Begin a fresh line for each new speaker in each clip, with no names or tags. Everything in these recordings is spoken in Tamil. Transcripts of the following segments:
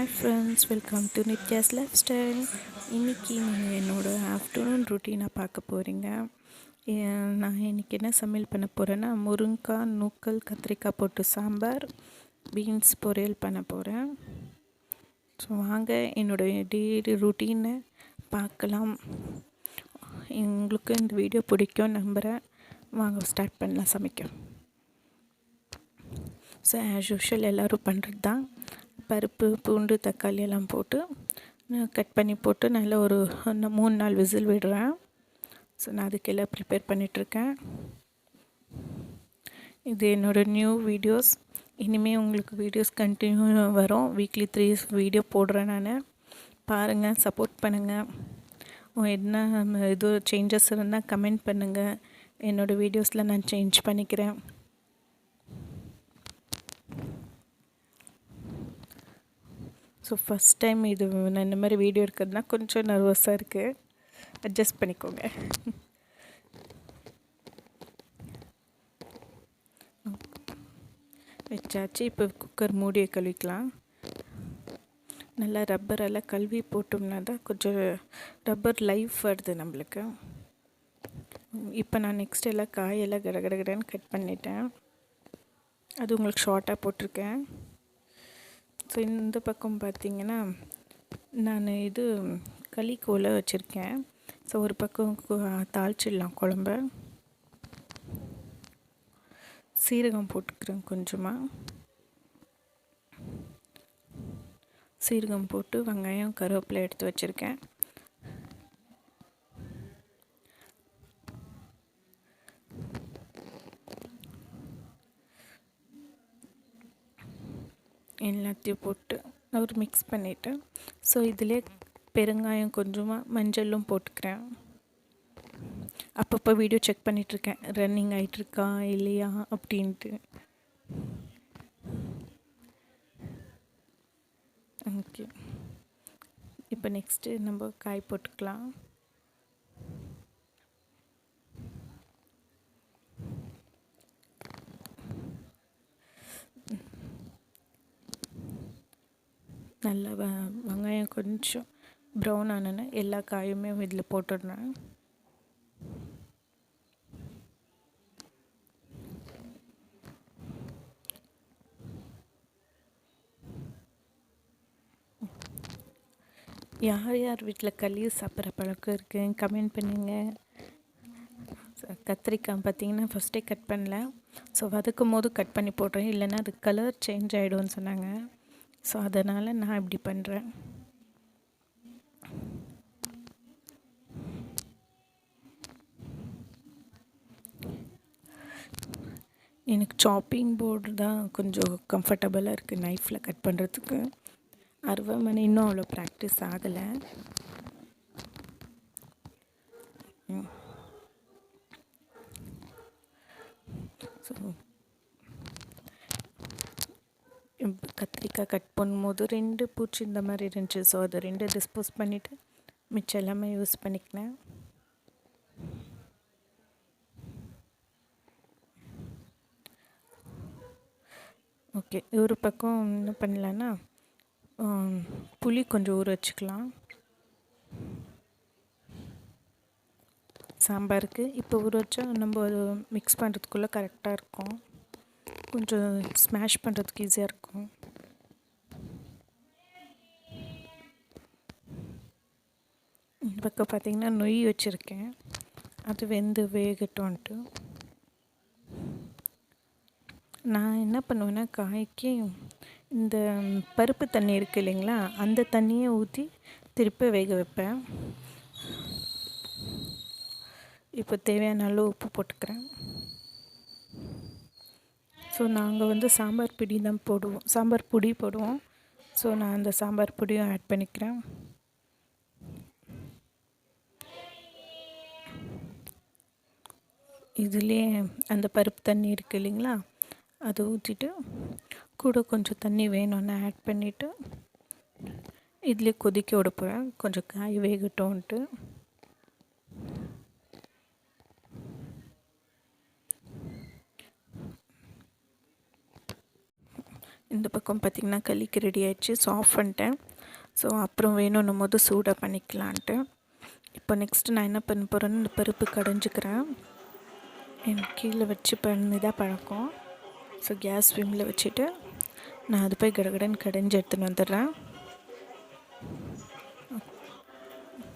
Hi friends, welcome to Nithya's life style. இன்றைக்கி நீங்கள் என்னோடய ஆஃப்டர்நூன் ரொட்டீனாக பார்க்க போகிறீங்க. நான் இன்றைக்கி என்ன சமையல் பண்ண போகிறேன்னா, முருங்கைக்காய் நூக்கல் கத்திரிக்காய் போட்டு சாம்பார், பீன்ஸ் பொரியல் பண்ண போகிறேன். ஸோ வாங்க என்னோடய டெய்லி ரொட்டீனை பார்க்கலாம். உங்களுக்கு இந்த வீடியோ பிடிக்கும் நம்புகிறேன். வாங்க ஸ்டார்ட் பண்ணலாம் சமைக்க. ஸோ ஆஸ் யூஷுவல் எல்லோரும் பண்ணுறது தான். பருப்பு, பூண்டு, தக்காளி எல்லாம் போட்டு கட் பண்ணி போட்டு நல்லா ஒரு 3-4 விசில் விடுறேன். ஸோ நான் அதுக்கெல்லாம் ப்ரிப்பேர் பண்ணிகிட்ருக்கேன். இது என்னோடய நியூ வீடியோஸ். இனிமேல் உங்களுக்கு வீடியோஸ் கண்டினியூ வரும். வீக்லி 3 வீடியோ போடுறேன் நான். பாருங்கள், சப்போர்ட் பண்ணுங்கள். என்ன இது சேஞ்சஸ் இருந்தால் கமெண்ட் பண்ணுங்கள். என்னோடய வீடியோஸில் நான் சேஞ்ச் பண்ணிக்கிறேன். ஸோ ஃபஸ்ட் டைம் இது நான் இந்த மாதிரி வீடியோ எடுக்கிறதுனா கொஞ்சம் நர்வஸாக இருக்குது. அட்ஜஸ்ட் பண்ணிக்கோங்க. வச்சாச்சு. இப்போ குக்கர் மூடியை கழுவிக்கலாம். நல்லா ரப்பரெல்லாம் கழுவி போட்டோம்னா தான் கொஞ்சம் ரப்பர் லைஃப் வருது நம்மளுக்கு. இப்போ நான் நெக்ஸ்ட் எல்லாம் காயெல்லாம் கடகடன்னு கட் பண்ணிட்டேன். அது உங்களுக்கு ஷார்ட்டாக போட்டிருக்கேன். ஸோ இந்த பக்கம் பார்த்திங்கன்னா நான் இது களிக்கோலை வச்சுருக்கேன். ஸோ ஒரு பக்கம் தாளிச்சிடலாம் குழம்ப. சீரகம் போட்டுக்கிறேன் கொஞ்சமாக. சீரகம் போட்டு வெங்காயம் கருவேப்பிலை எடுத்து வச்சுருக்கேன். எல்லாத்தையும் போட்டு ஒரு மிக்ஸ் பண்ணிவிட்டு, ஸோ இதிலே பெருங்காயம் கொஞ்சமாக மஞ்சளும் போட்டுக்கிறேன். அப்பப்போ வீடியோ செக் பண்ணிகிட்ருக்கேன், ரன்னிங் ஆகிட்டுருக்கா இல்லையா அப்படின்ட்டு. ஓகே, இப்போ நெக்ஸ்ட்டு நம்ம காய் போட்டுக்கலாம். நல்லா வெங்காயம் கொஞ்சம் ப்ரௌன் ஆனோன்னா எல்லா காயுமே இதில் போட்டுடுறேன். யார் யார் வீட்டில் களி சாப்பிட்ற பழக்கம் இருக்குது கமெண்ட் பண்ணுங்கள். கத்திரிக்காய் பார்த்திங்கன்னா ஃபஸ்ட்டே கட் பண்ணல. ஸோ வதக்கும் போது கட் பண்ணி போடுறேன், இல்லைன்னா அது கலர் சேஞ்ச் ஆகிடும்னு சொன்னாங்க. ஸோ அதனால் நான் இப்படி பண்ணுறேன். எனக்கு சாப்பிங் போர்டு தான் கொஞ்சம் கம்ஃபர்டபுளாக இருக்குது நைஃப்பில் கட் பண்ணுறதுக்கு. அருவாமனை இன்னும் அவ்வளோ ப்ராக்டிஸ் ஆகலை. ஸோ கத்திரிக்காய் கட் பண்ணும்போது 2 பூச்சி இந்த மாதிரி இருந்துச்சு. ஸோ அதை 2 டிஸ்போஸ் பண்ணிவிட்டு மிச்சம் எல்லாமே யூஸ் பண்ணிக்கினேன். ஓகே, ஒரு பக்கம் என்ன பண்ணலான்னா புளி கொஞ்சம் ஊற வச்சுக்கலாம் சாம்பாருக்கு. இப்போ ஊற வச்சா நம்ம மிக்ஸ் பண்ணுறதுக்குள்ளே கரெக்டாக இருக்கும். கொஞ்சம் ஸ்மாஷ் பண்ணுறதுக்கு ஈஸியாக இருக்கும். இந்த பக்கம் பார்த்திங்கன்னா நொய் வச்சுருக்கேன், அது வெந்து வேகட்டும்ன்ட்டு. நான் என்ன பண்ணுவேன்னா காய்க்கு இந்த பருப்பு தண்ணி இருக்குது இல்லைங்களா, அந்த தண்ணியை ஊற்றி திருப்பி வேக வைப்பேன். இப்போ தேவையான அளவு உப்பு போட்டுக்கிறேன். ஸோ நாங்கள் சாம்பார் பொடி தான் போடுவோம், சாம்பார் பொடி போடுவோம். ஸோ நான் அந்த சாம்பார் பொடியும் ஆட் பண்ணிக்கிறேன். இதுலேயே அந்த பருப்பு தண்ணி இருக்குது இல்லைங்களா, அதை ஊற்றிட்டு கூட கொஞ்சம் தண்ணி வேணும்னு ஆட் பண்ணிவிட்டு இதிலே கொதிக்க விட போகிறேன், கொஞ்சம் காய் வேகட்டும்ன்ட்டு. இந்த பக்கம் பார்த்திங்கன்னா களிக்கு ரெடி ஆகிடுச்சு. ஸோ ஆஃப் பண்ணிட்டேன். ஸோ அப்புறம் வேணும்னும் போது சூடாக பண்ணிக்கலான்ட்டு. இப்போ நெக்ஸ்ட்டு நான் என்ன பண்ண போகிறேன்னு இந்த பருப்பு கடைஞ்சிக்கிறேன். எனக்கு கீழே வச்சு பண்ணி தான் பழக்கம். ஸோ கேஸ் விமில் வச்சுட்டு நான் அது போய் கடகடன்னு கடைஞ்சி எடுத்துன்னு வந்துடுறேன்.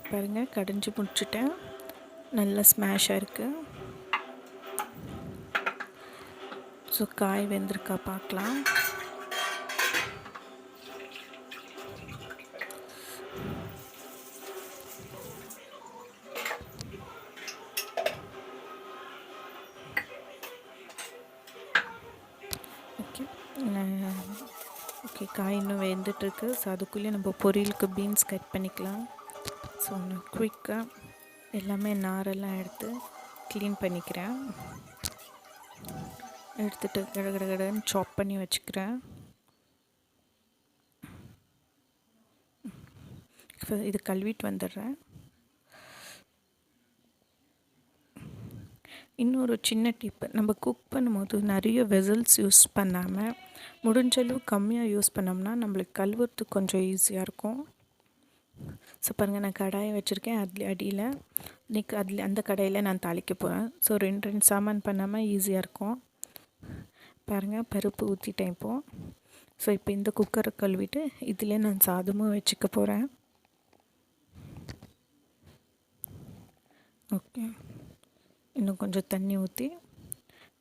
பாருங்கள், கடைஞ்சி முடிச்சுட்டேன். நல்லா ஸ்மாஷாக இருக்குது. ஸோ காய் வெந்திருக்கா பார்க்கலாம். ஓகே, காய் இன்னும் வெந்துட்டுருக்கு. ஸோ அதுக்குள்ளேயே நம்ம பொரியலுக்கு பீன்ஸ் கட் பண்ணிக்கலாம். ஸோ நான் குயிக்காக எல்லாமே நாரெல்லாம் எடுத்து க்ளீன் பண்ணிக்கிறேன். எடுத்துகிட்டு கடகடன்னு சாப் பண்ணி வச்சுக்கிறேன். இது கழுவிட்டு வந்துடுறேன். இன்னொரு சின்ன டிப்பு, நம்ம குக் பண்ணும்போது நிறைய வெசல்ஸ் யூஸ் பண்ணாமல் முடிஞ்சளவு கம்மியாக யூஸ் பண்ணோம்னா நம்மளுக்கு கழுவுறதுக்கு கொஞ்சம் ஈஸியாக இருக்கும். ஸோ பாருங்கள், நான் கடாயை வச்சுருக்கேன். அடியில் இன்றைக்கி அந்த கடாயில் நான் தாளிக்க போகிறேன். ஸோ ரெண்டு சாமான் பண்ணாமல் ஈஸியாக இருக்கும். பாருங்கள், பருப்பு ஊற்றிட்டேன் இப்போது. ஸோ இப்போ இந்த குக்கரை கழுவிட்டு இதில் நான் சாதமும் வச்சுக்க போகிறேன். ஓகே, இன்னும் கொஞ்சம் தண்ணி ஊற்றி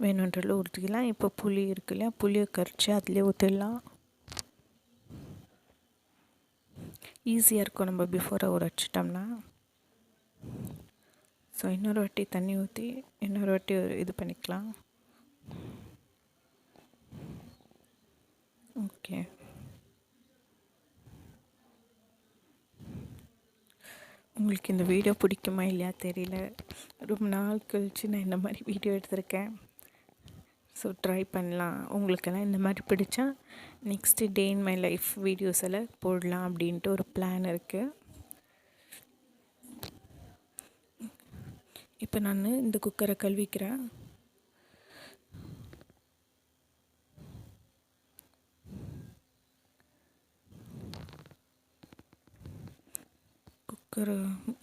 வேணுன்றல ஊற்றிக்கலாம். இப்போ புளி இருக்குல்ல, புளியை கரைச்சி அதிலே ஊற்றிடலாம். ஈஸியாக இருக்கும் நம்ம பிஃபோராக ஊற வச்சிட்டோம்னா. ஸோ இன்னொரு வாட்டி தண்ணி ஊற்றி இன்னொரு வாட்டி இது பண்ணிக்கலாம். ஓகே, உங்களுக்கு இந்த வீடியோ பிடிக்குமா இல்லையா தெரியல. ரொம்ப நாள் கழித்து நான் இந்த மாதிரி வீடியோ எடுத்திருக்கேன். ஸோ ட்ரை பண்ணலாம். உங்களுக்கெல்லாம் இந்த மாதிரி பிடிச்சா next day in my life videos எல்லாம் போடலாம் அப்படின்ட்டு ஒரு பிளான் இருக்குது. இப்போ நான் இந்த குக்கரை கழுவிக்கிறேன்.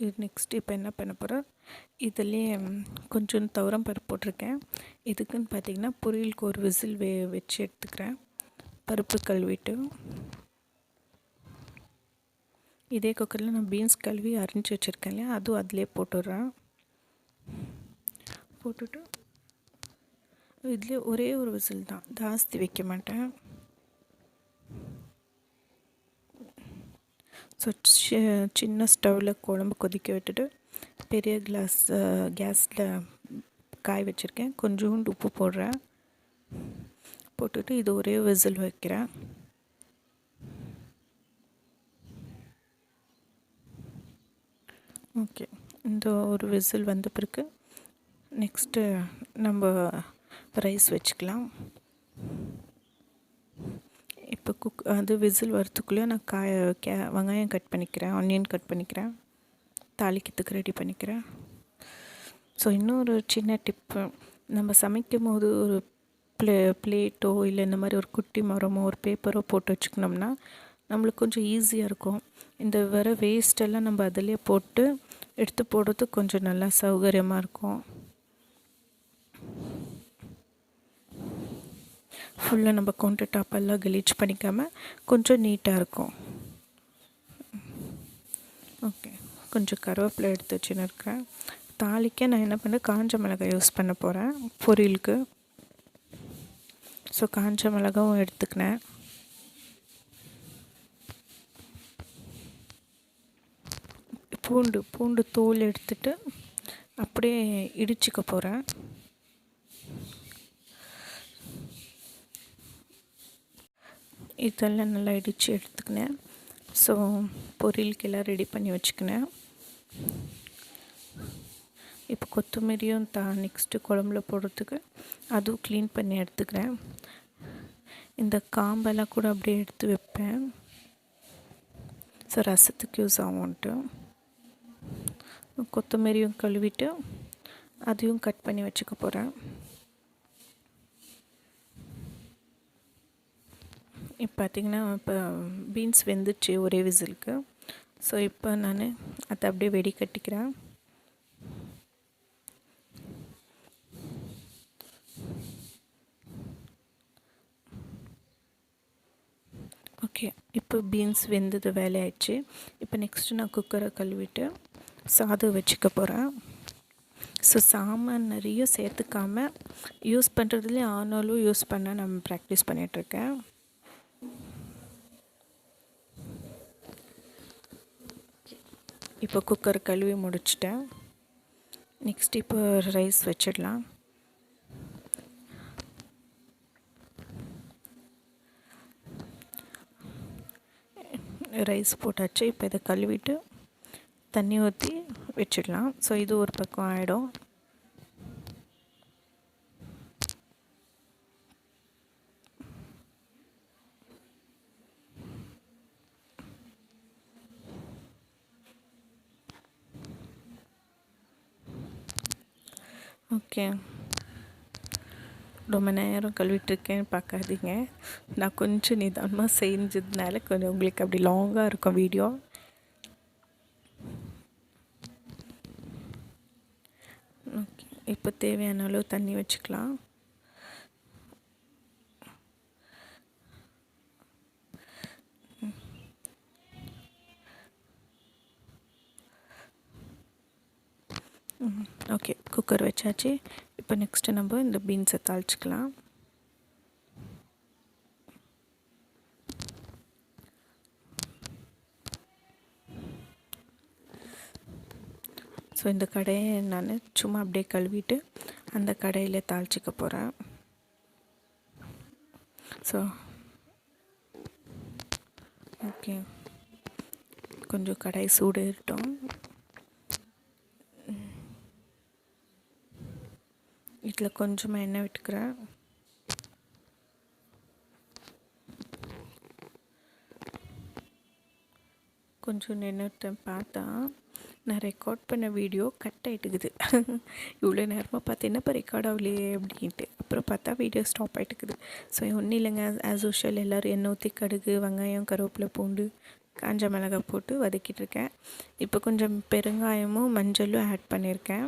இது நெக்ஸ்ட்டு இப்போ என்ன பண்ண போகிறேன், இதிலே கொஞ்சம் துவரம் பருப்பு போட்டிருக்கேன். இதுக்குன்னு பார்த்திங்கன்னா பொரியலுக்கு ஒரு விசில் வச்சு எடுத்துக்கிறேன். பருப்பு கழுவிட்டு இதே குக்கரில் நான் பீன்ஸ் கழுவி அரிஞ்சு வச்சுருக்கேன் இல்லையா, அதுவும் அதிலே போட்டுடுறேன். போட்டுட்டு இதிலே ஒரே ஒரு விசில் தான், ஜாஸ்தி வைக்க மாட்டேன். ஸோ சின்ன ஸ்டவ்வில் குழம்பு கொதிக்க விட்டுட்டு பெரிய கேஸில் காய் வச்சுருக்கேன். கொஞ்சோண்டு உப்பு போடுறேன். போட்டுட்டு இது ஒரே விசில் வைக்கிறேன். ஓகே, இந்த ஒரு விசில் வந்த பிறகு நெக்ஸ்ட்டு நம்ம ரைஸ் வச்சுக்கலாம். இப்போ அது விசில் வரத்துக்குள்ளே நான் வெங்காயம் கட் பண்ணிக்கிறேன், ஆனியன் கட் பண்ணிக்கிறேன், தாளிக்கிறதுக்கு ரெடி பண்ணிக்கிறேன். ஸோ இன்னொரு சின்ன டிப்பு, நம்ம சமைக்கும் போது ஒரு பிளேட்டோ இல்லை இந்த மாதிரி ஒரு குட்டி மரமோ ஒரு பேப்பரோ போட்டு வச்சுக்கணும்னா நம்மளுக்கு கொஞ்சம் ஈஸியாக இருக்கும். இந்த வர வேஸ்ட்டெல்லாம் நம்ம அதிலே போட்டு எடுத்து போடுறதுக்கு கொஞ்சம் நல்லா சௌகரியமாக இருக்கும். ஃபுல்லாக நம்ம கவுண்டர் டாப்பெல்லாம் கலீச் பண்ணிக்காமல் கொஞ்சம் நீட்டாக இருக்கும். ஓகே, கொஞ்சம் கருவேப்பிலை எடுத்து வச்சுன்னு இருக்கேன். தாளிக்க நான் என்ன பண்ணேன், காஞ்ச மிளகாய் யூஸ் பண்ண போகிறேன் பொரியலுக்கு. ஸோ காஞ்ச மிளகாவும் எடுத்துக்கினேன். பூண்டு தோல் எடுத்துட்டு அப்படியே இடிச்சுக்க போகிறேன். இதெல்லாம் நல்லா இடித்து எடுத்துக்கினேன். ஸோ பொரியலுக்கு எல்லாம் ரெடி பண்ணி வச்சுக்கினேன். இப்போ கொத்தமல்லியும் நெக்ஸ்ட்டு குழம்புல போடுறதுக்கு அதுவும் க்ளீன் பண்ணி எடுத்துக்கிறேன். இந்த காம்பெல்லாம் கூட அப்படியே எடுத்து வைப்பேன். ஸோ ரசத்துக்கு யூஸ் ஆகும்ன்ட்டு கொத்தமல்லியும் கழுவிட்டு அதையும் கட் பண்ணி வச்சுக்க போகிறேன். இப்போ பார்த்திங்கன்னா இப்போ பீன்ஸ் வெந்துச்சு ஒரே விசிலுக்கு. ஸோ இப்போ நான் அதை அப்படியே வெடிக்கட்டிக்கிறேன். ஓகே, இப்போ பீன்ஸ் வெந்தது வேலையாயிடுச்சு. இப்போ நெக்ஸ்ட்டு நான் குக்கரை கழுவிட்டு சாதம் வச்சுக்க போகிறேன். ஸோ சாமான் நிறைய சேர்த்துக்காமல் யூஸ் பண்ணுறதுலேயே ஆனாலும் யூஸ் பண்ண நான் ப்ராக்டிஸ் பண்ணிகிட்ருக்கேன். இப்போ குக்கர் கழுவி முடிச்சிட்டேன். நெக்ஸ்ட் இப்போ ரைஸ் வச்சிடலாம். ரைஸ் போட்டாச்சு. இப்போ இதை கழுவிட்டு தண்ணி ஊற்றி வச்சிடலாம். ஸோ இது ஒரு பக்கம் ஆகிடும். ஓகே, ரொம்ப நேரம் கழுவிட்டுருக்கேன்னு பார்க்காதீங்க. நான் கொஞ்சம் நிதானமாக செஞ்சதுனால கொஞ்சம் உங்களுக்கு அப்படி லாங்காக இருக்கும் வீடியோ. ஓகே, இப்போ தேவையான அளவு தண்ணி வச்சுக்கலாம். ஓகே, குக்கர் வச்சாச்சு. இப்போ நெக்ஸ்ட்டு நம்ம இந்த பீன்ஸை தாளிச்சிக்கலாம். ஸோ இந்த கடையை நான் சும்மா அப்படியே கழுவிட்டு அந்த கடையில் தாளிச்சிக்க போகிறேன். ஸோ ஓகே, கொஞ்சம் கடாய் சூடு ஏறட்டும். இதில் கொஞ்சமாக எண்ணெய் விட்டுக்கிறேன். கொஞ்சம் நின்றுட்டேன். பார்த்தா நான் ரெக்கார்ட் பண்ண வீடியோ கட் ஆகிட்டுக்குது. இவ்வளோ நேரமாக பார்த்து என்னப்போ ரெக்கார்ட் ஆகலையே அப்படின்ட்டு. அப்புறம் பார்த்தா வீடியோ ஸ்டாப் ஆகிட்டுக்குது. ஸோ ஒன்றும் இல்லைங்க, ஆஸ் யூஷுவல் எல்லோரும் எண்ணெய் ஊற்றி கடுகு, வெங்காயம், கருவேப்பிலை, பூண்டு, காஞ்ச மிளகாய் போட்டு வதக்கிட்டுருக்கேன். இப்போ கொஞ்சம் பெருங்காயமும் மஞ்சளும் ஆட் பண்ணியிருக்கேன்.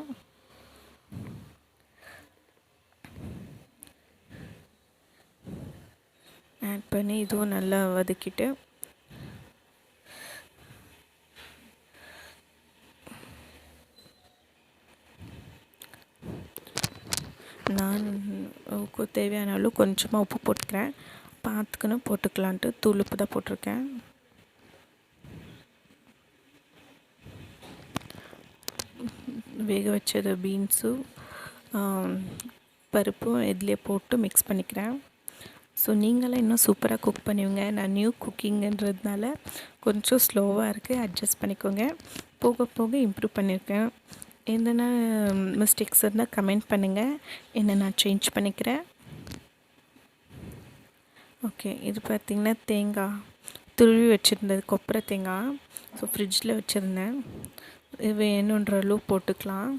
ஆட் பண்ணி இதுவும் நல்லா வதக்கிட்டு நான் தேவையான அளவு கொஞ்சமாக உப்பு போட்டுக்கிறேன். பார்த்துக்கணும் போட்டுக்கலான்ட்டு தூள் உப்பு தான் போட்டிருக்கேன். வேக வச்சது பீன்ஸும் பருப்பும் இதிலே போட்டு மிக்ஸ் பண்ணிக்கிறேன். ஸோ நீங்களாம் இன்னும் சூப்பராக குக் பண்ணுவீங்க. நான் நியூ குக்கிங்கன்றதுனால கொஞ்சம் ஸ்லோவாக இருக்குது, அட்ஜஸ்ட் பண்ணிக்கோங்க. போக போக இம்ப்ரூவ் பண்ணியிருக்கேன். என்னென்ன மிஸ்டேக்ஸ் இருந்தால் கமெண்ட் பண்ணுங்கள், என்ன நான் சேஞ்ச் பண்ணிக்கிறேன். ஓகே, இது பார்த்திங்கன்னா தேங்காய் துருவி வச்சுருந்தது, கொப்பரை தேங்காய். ஸோ ஃப்ரிட்ஜில் வச்சுருந்தேன். வேணுன்ற அளவு போட்டுக்கலாம்.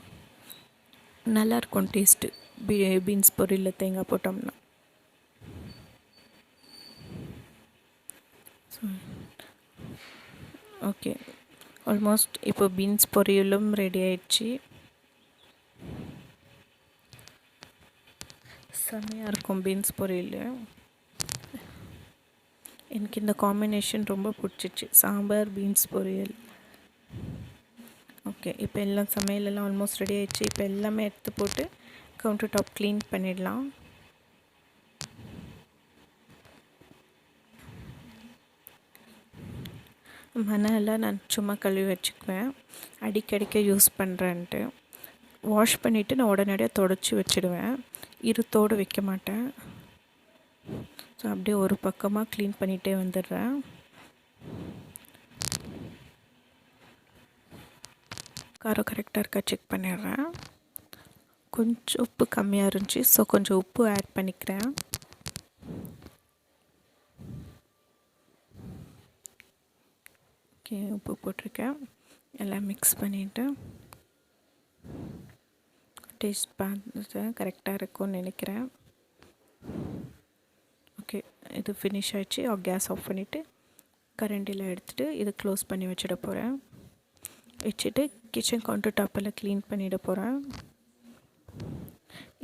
நல்லாயிருக்கும் டேஸ்ட்டு பீன்ஸ் பொரியலில் தேங்காய் போட்டோம்னா. ஓகே, ஆல்மோஸ்ட் இப்போ பீன்ஸ் பொரியலும் ரெடி ஆயிடுச்சு. செம்மையாக இருக்கும் பீன்ஸ் பொரியல். எனக்கு இந்த காம்பினேஷன் ரொம்ப பிடிச்சிச்சு, சாம்பார் பீன்ஸ் பொரியல். ஓகே, இப்போ எல்லாம் சமையலெல்லாம் ஆல்மோஸ்ட் ரெடி ஆயிடுச்சு. இப்போ எல்லாமே எடுத்து போட்டு கவுண்டர் டாப் க்ளீன் பண்ணிடலாம். மணலாம் நான் சும்மா கழுவி வச்சுக்குவேன், அடிக்கடிக்க யூஸ் பண்ணுறேன்ட்டு. வாஷ் பண்ணிவிட்டு நான் உடனடியாக தொடச்சி வச்சுடுவேன், இருத்தோடு வைக்க மாட்டேன். ஸோ அப்படியே ஒரு பக்கமாக க்ளீன் பண்ணிகிட்டே வந்துடுறேன். காரம் கரெக்டாக இருக்கா செக் பண்ணிடுறேன். கொஞ்சம் உப்பு கம்மியாக இருந்துச்சு, ஸோ கொஞ்சம் உப்பு ஆட் பண்ணிக்கிறேன். ஓகே, உப்பு போட்டிருக்கேன். எல்லாம் மிக்ஸ் பண்ணிவிட்டு டேஸ்ட் பார்த்து கரெக்டாக இருக்கும்னு நினைக்கிறேன். ஓகே, இது ஃபினிஷ் ஆகிடுச்சு. கேஸ் ஆஃப் பண்ணிவிட்டு கரண்டியில் எடுத்துகிட்டு இதை க்ளோஸ் பண்ணி வச்சிட போகிறேன். வச்சுட்டு கிச்சன் கவுண்டர் டாப்பெல்லாம் க்ளீன் பண்ணிட போகிறேன்.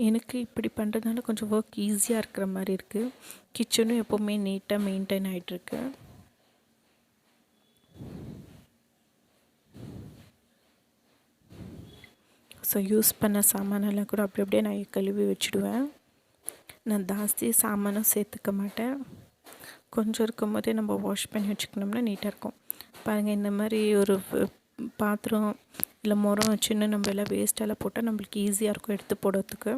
எனக்கு இப்படி பண்ணுறதுனால கொஞ்சம் ஒர்க் ஈஸியாக இருக்கிற மாதிரி இருக்குது. கிச்சனும் எப்போவுமே நீட்டாக மெயின்டைன் ஆகிட்டுருக்கு. ஸோ யூஸ் பண்ண சாமானெல்லாம் கூட அப்படி அப்படியே நான் கழுவி வச்சுடுவேன். நான் ஜாஸ்தி சாமானும் சேர்த்துக்க மாட்டேன். கொஞ்சம் இருக்கும்போதே நம்ம வாஷ் பண்ணி வச்சுக்கணும்னா நீட்டாக இருக்கும். பாருங்கள், இந்த மாதிரி ஒரு பாத்திரம் இல்லை முறம் சின்ன நம்ம எல்லாம் வேஸ்ட்டெல்லாம் போட்டால் நம்மளுக்கு ஈஸியாக இருக்கும் எடுத்து போடுறதுக்கு.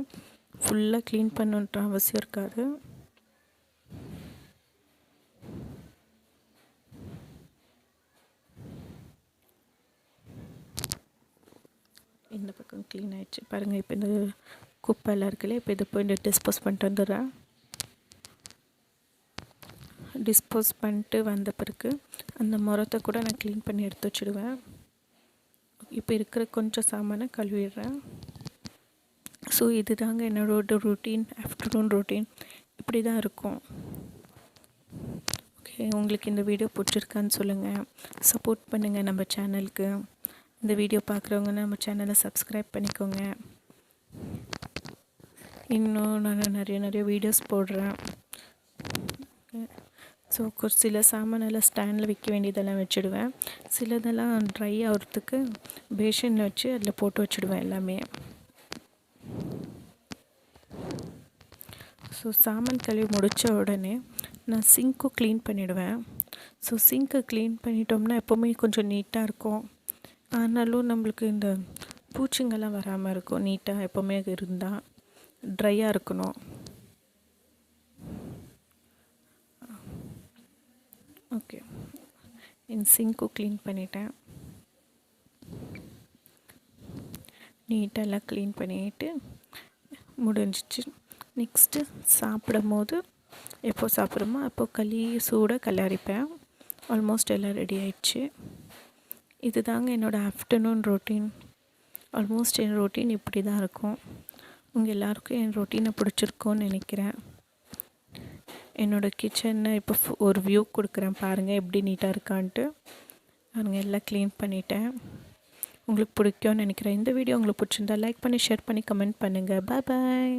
ஃபுல்லாக க்ளீன் பண்ணுன்ற அவசியம் இருக்காது. இந்த பக்கம் க்ளீன் ஆகிடுச்சு பாருங்கள். இப்போ இந்த குப்பைலாம் இருக்குல்ல, இப்போ இது போய் டிஸ்போஸ் பண்ணிட்டு வந்துடுறேன். டிஸ்போஸ் பண்ணிட்டு வந்த பிறகு அந்த முறத்தை கூட நான் க்ளீன் பண்ணி எடுத்து வச்சுடுவேன். இப்போ இருக்கிற கொஞ்சம் சாமானை கழுவிடுறேன். ஸோ இது தாங்க என்னோட ரொட்டீன், ஆஃப்டர்நூன் ரொட்டீன் இப்படி தான் இருக்கும். ஓகே, உங்களுக்கு இந்த வீடியோ பிடிச்சிருக்கான்னு சொல்லுங்கள். சப்போர்ட் பண்ணுங்கள் நம்ம சேனலுக்கு. இந்த வீடியோ பார்க்குறவங்க நம்ம சேனலை சப்ஸ்கிரைப் பண்ணிக்கோங்க. இன்னும் நான் நிறைய வீடியோஸ் போடுறேன். ஸோ சில சாமானெல்லாம் ஸ்டாண்டில் வைக்க வேண்டியதெல்லாம் வச்சுடுவேன். சிலதெல்லாம் ட்ரை ஆகிறதுக்கு பேஷனில் வச்சு அதில் போட்டு வச்சுடுவேன் எல்லாமே. ஸோ சாமான் கழுவி முடித்த உடனே நான் சிங்க்கும் க்ளீன் பண்ணிவிடுவேன். ஸோ சிங்க்கை க்ளீன் பண்ணிட்டோம்னா எப்போவுமே கொஞ்சம் நீட்டாக இருக்கும். ஆனாலும் நம்மளுக்கு இந்த பூச்சிங்கெல்லாம் வராமல் இருக்கும். நீட்டாக எப்போவுமே இருந்தால் ட்ரையாக இருக்கணும். ஓகே, என் சிங்க்கும் க்ளீன் பண்ணிட்டேன். நீட்டெல்லாம் க்ளீன் பண்ணிவிட்டு முடிஞ்சிச்சு. நெக்ஸ்ட்டு சாப்பிடும் போது எப்போ சாப்பிட்றோமோ அப்போது சூடாக கல்லரிப்பேன். ஆல்மோஸ்ட் எல்லாம் ரெடி ஆயிடுச்சு. இது தாங்க என்னோடய ஆஃப்டர்நூன் ரொட்டீன். ஆல்மோஸ்ட் என் ரொட்டீன் இப்படி தான் இருக்கும். உங்கள் எல்லாருக்கும் என் ரொட்டீனை பிடிச்சிருக்கோன்னு நினைக்கிறேன். என்னோடய கிச்சனை இப்போ ஒரு வியூ கொடுக்குறேன் பாருங்கள், எப்படி நீட்டாக இருக்கான்ட்டு. நான் எல்லாம் க்ளீன் பண்ணிட்டேன். உங்களுக்கு பிடிக்கும்னு நினைக்கிறேன். இந்த வீடியோ உங்களுக்கு பிடிச்சிருந்தா லைக் பண்ணி, ஷேர் பண்ணி, கமெண்ட் பண்ணுங்கள். பாய்.